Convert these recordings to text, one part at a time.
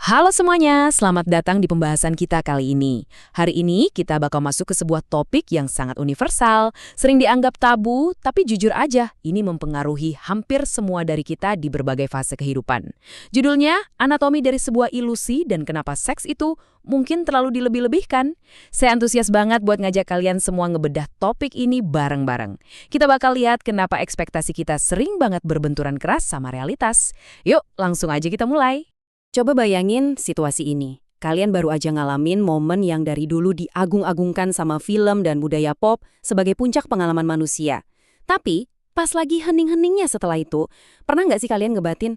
Halo semuanya, selamat datang di pembahasan kita kali ini. Hari ini kita bakal masuk ke sebuah topik yang sangat universal, sering dianggap tabu, tapi jujur aja, ini mempengaruhi hampir semua dari kita di berbagai fase kehidupan. Judulnya, Anatomi dari Sebuah Ilusi dan Kenapa Seks Itu Mungkin Terlalu Dilebih-lebihkan. Saya antusias banget buat ngajak kalian semua ngebedah topik ini bareng-bareng. Kita bakal lihat kenapa ekspektasi kita sering banget berbenturan keras sama realitas. Yuk, langsung aja kita mulai. Coba bayangin situasi ini. Kalian baru aja ngalamin momen yang dari dulu diagung-agungkan sama film dan budaya pop sebagai puncak pengalaman manusia. Tapi, pas lagi hening-heningnya setelah itu, pernah nggak sih kalian ngebatin,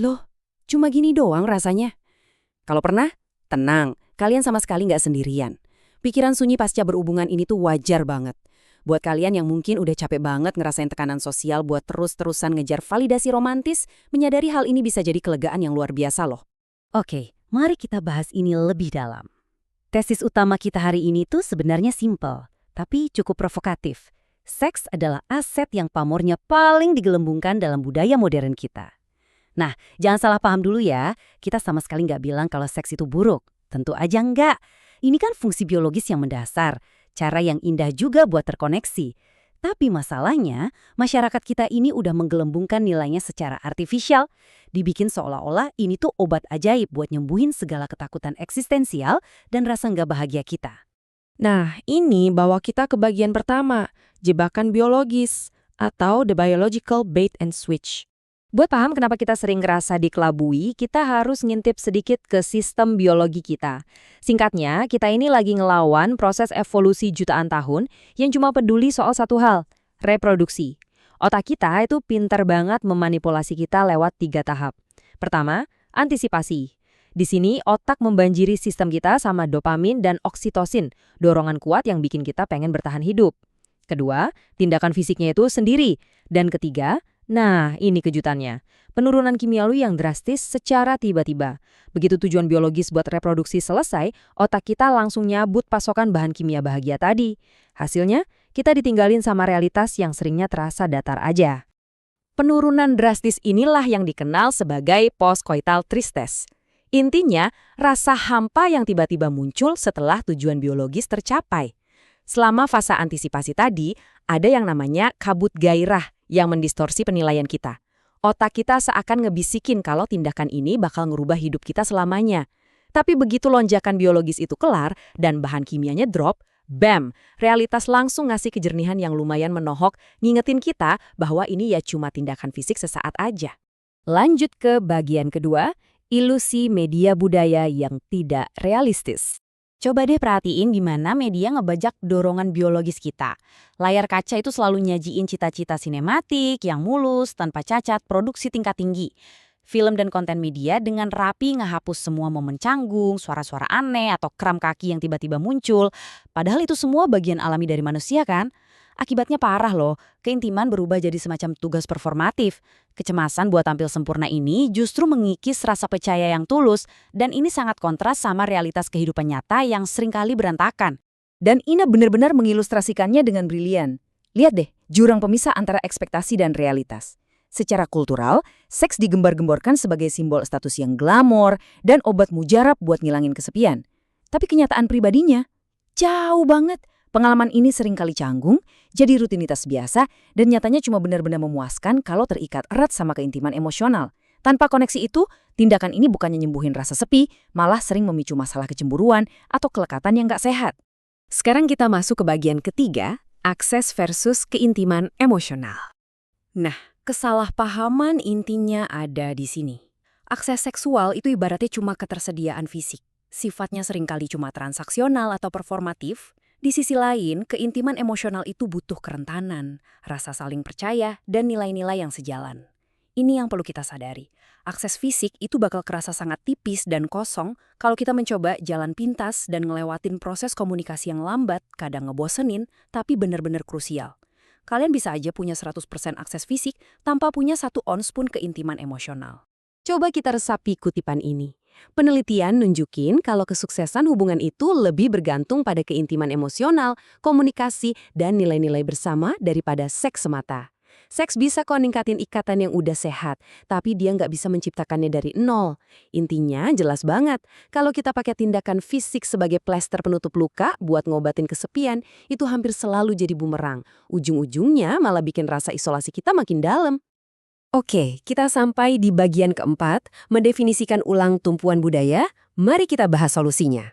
"Loh, cuma gini doang rasanya?" Kalau pernah, tenang, kalian sama sekali nggak sendirian. Pikiran sunyi pasca berhubungan ini tuh wajar banget. Buat kalian yang mungkin udah capek banget ngerasain tekanan sosial buat terus-terusan ngejar validasi romantis, menyadari hal ini bisa jadi kelegaan yang luar biasa loh. Oke, mari kita bahas ini lebih dalam. Tesis utama kita hari ini tuh sebenarnya simpel, tapi cukup provokatif. Seks adalah aset yang pamornya paling digelembungkan dalam budaya modern kita. Nah, jangan salah paham dulu ya, kita sama sekali nggak bilang kalau seks itu buruk. Tentu aja nggak. Ini kan fungsi biologis yang mendasar, cara yang indah juga buat terkoneksi. Tapi masalahnya, masyarakat kita ini udah menggelembungkan nilainya secara artifisial, dibikin seolah-olah ini tuh obat ajaib buat nyembuhin segala ketakutan eksistensial dan rasa nggak bahagia kita. Nah, ini bawa kita ke bagian pertama, jebakan biologis, atau the biological bait and switch. Buat paham kenapa kita sering ngerasa dikelabui, kita harus ngintip sedikit ke sistem biologi kita. Singkatnya, kita ini lagi ngelawan proses evolusi jutaan tahun yang cuma peduli soal satu hal, reproduksi. Otak kita itu pintar banget memanipulasi kita lewat 3 tahap. Pertama, antisipasi. Di sini, otak membanjiri sistem kita sama dopamin dan oksitosin, dorongan kuat yang bikin kita pengen bertahan hidup. Kedua, tindakan fisiknya itu sendiri. Dan ketiga, nah, ini kejutannya. Penurunan kimiawi yang drastis secara tiba-tiba. Begitu tujuan biologis buat reproduksi selesai, otak kita langsung nyabut pasokan bahan kimia bahagia tadi. Hasilnya, kita ditinggalin sama realitas yang seringnya terasa datar aja. Penurunan drastis inilah yang dikenal sebagai postcoital tristesse. Intinya, rasa hampa yang tiba-tiba muncul setelah tujuan biologis tercapai. Selama fase antisipasi tadi, ada yang namanya kabut gairah yang mendistorsi penilaian kita. Otak kita seakan ngebisikin kalau tindakan ini bakal ngerubah hidup kita selamanya. Tapi begitu lonjakan biologis itu kelar dan bahan kimianya drop, bam, realitas langsung ngasih kejernihan yang lumayan menohok, ngingetin kita bahwa ini ya cuma tindakan fisik sesaat aja. Lanjut ke bagian kedua, ilusi media budaya yang tidak realistis. Coba deh perhatiin gimana media ngebajak dorongan biologis kita. Layar kaca itu selalu nyajiin cita-cita sinematik, yang mulus, tanpa cacat, produksi tingkat tinggi. Film dan konten media dengan rapi ngehapus semua momen canggung, suara-suara aneh, atau kram kaki yang tiba-tiba muncul. Padahal itu semua bagian alami dari manusia kan? Akibatnya parah loh, keintiman berubah jadi semacam tugas performatif. Kecemasan buat tampil sempurna ini justru mengikis rasa percaya yang tulus, dan ini sangat kontras sama realitas kehidupan nyata yang seringkali berantakan. Dan Ina benar-benar mengilustrasikannya dengan brilian. Lihat deh, jurang pemisah antara ekspektasi dan realitas. Secara kultural, seks digembar-gemborkan sebagai simbol status yang glamor dan obat mujarab buat ngilangin kesepian. Tapi kenyataan pribadinya, jauh banget. Pengalaman ini sering kali canggung, jadi rutinitas biasa, dan nyatanya cuma benar-benar memuaskan kalau terikat erat sama keintiman emosional. Tanpa koneksi itu, tindakan ini bukannya nyembuhin rasa sepi, malah sering memicu masalah kecemburuan atau kelekatan yang nggak sehat. Sekarang kita masuk ke bagian ketiga, akses versus keintiman emosional. Nah, kesalahpahaman intinya ada di sini. Akses seksual itu ibaratnya cuma ketersediaan fisik. Sifatnya seringkali cuma transaksional atau performatif. Di sisi lain, keintiman emosional itu butuh kerentanan, rasa saling percaya, dan nilai-nilai yang sejalan. Ini yang perlu kita sadari. Akses fisik itu bakal kerasa sangat tipis dan kosong kalau kita mencoba jalan pintas dan ngelewatin proses komunikasi yang lambat, kadang ngebosenin, tapi benar-benar krusial. Kalian bisa aja punya 100% akses fisik tanpa punya 1 ons pun keintiman emosional. Coba kita resapi kutipan ini. Penelitian nunjukin kalau kesuksesan hubungan itu lebih bergantung pada keintiman emosional, komunikasi, dan nilai-nilai bersama daripada seks semata. Seks bisa kok ningkatin ikatan yang udah sehat, tapi dia nggak bisa menciptakannya dari nol. Intinya jelas banget, kalau kita pakai tindakan fisik sebagai plester penutup luka buat ngobatin kesepian, itu hampir selalu jadi bumerang. Ujung-ujungnya malah bikin rasa isolasi kita makin dalam. Oke, kita sampai di bagian keempat, mendefinisikan ulang tumpuan budaya. Mari kita bahas solusinya.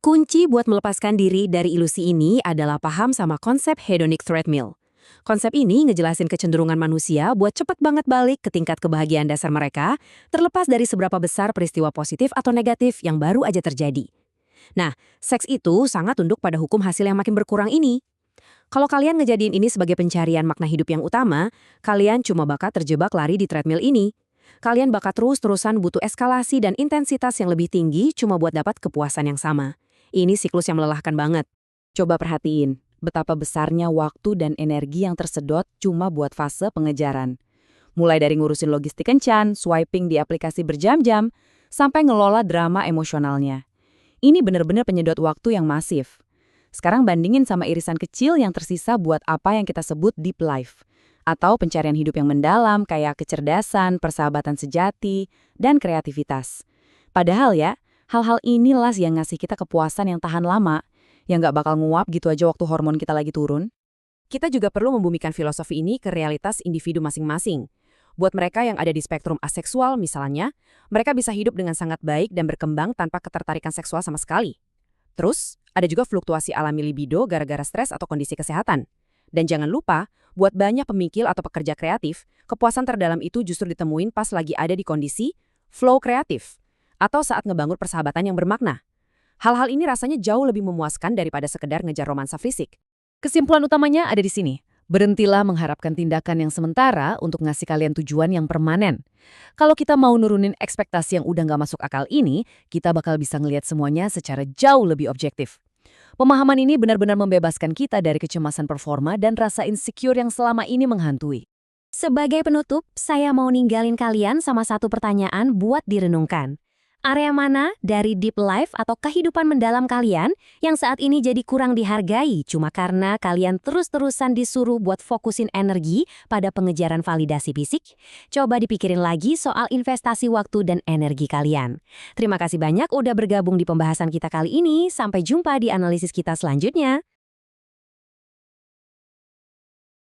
Kunci buat melepaskan diri dari ilusi ini adalah paham sama konsep hedonic treadmill. Konsep ini ngejelasin kecenderungan manusia buat cepet banget balik ke tingkat kebahagiaan dasar mereka, terlepas dari seberapa besar peristiwa positif atau negatif yang baru aja terjadi. Nah, seks itu sangat tunduk pada hukum hasil yang makin berkurang ini. Kalau kalian ngejadiin ini sebagai pencarian makna hidup yang utama, kalian cuma bakal terjebak lari di treadmill ini. Kalian bakal terus-terusan butuh eskalasi dan intensitas yang lebih tinggi cuma buat dapat kepuasan yang sama. Ini siklus yang melelahkan banget. Coba perhatiin betapa besarnya waktu dan energi yang tersedot cuma buat fase pengejaran. Mulai dari ngurusin logistik kencan, swiping di aplikasi berjam-jam, sampai ngelola drama emosionalnya. Ini bener-bener penyedot waktu yang masif. Sekarang bandingin sama irisan kecil yang tersisa buat apa yang kita sebut deep life. Atau pencarian hidup yang mendalam kayak kecerdasan, persahabatan sejati, dan kreativitas. Padahal ya, hal-hal inilah yang ngasih kita kepuasan yang tahan lama, yang nggak bakal nguap gitu aja waktu hormon kita lagi turun. Kita juga perlu membumikan filosofi ini ke realitas individu masing-masing. Buat mereka yang ada di spektrum aseksual misalnya, mereka bisa hidup dengan sangat baik dan berkembang tanpa ketertarikan seksual sama sekali. Terus, ada juga fluktuasi alami libido gara-gara stres atau kondisi kesehatan. Dan jangan lupa, buat banyak pemikir atau pekerja kreatif, kepuasan terdalam itu justru ditemuin pas lagi ada di kondisi flow kreatif, atau saat ngebangun persahabatan yang bermakna. Hal-hal ini rasanya jauh lebih memuaskan daripada sekedar ngejar romansa fisik. Kesimpulan utamanya ada di sini. Berhentilah mengharapkan tindakan yang sementara untuk ngasih kalian tujuan yang permanen. Kalau kita mau nurunin ekspektasi yang udah nggak masuk akal ini, kita bakal bisa ngelihat semuanya secara jauh lebih objektif. Pemahaman ini benar-benar membebaskan kita dari kecemasan performa dan rasa insecure yang selama ini menghantui. Sebagai penutup, saya mau ninggalin kalian sama satu pertanyaan buat direnungkan. Area mana dari deep life atau kehidupan mendalam kalian yang saat ini jadi kurang dihargai cuma karena kalian terus-terusan disuruh buat fokusin energi pada pengejaran validasi fisik? Coba dipikirin lagi soal investasi waktu dan energi kalian. Terima kasih banyak udah bergabung di pembahasan kita kali ini. Sampai jumpa di analisis kita selanjutnya.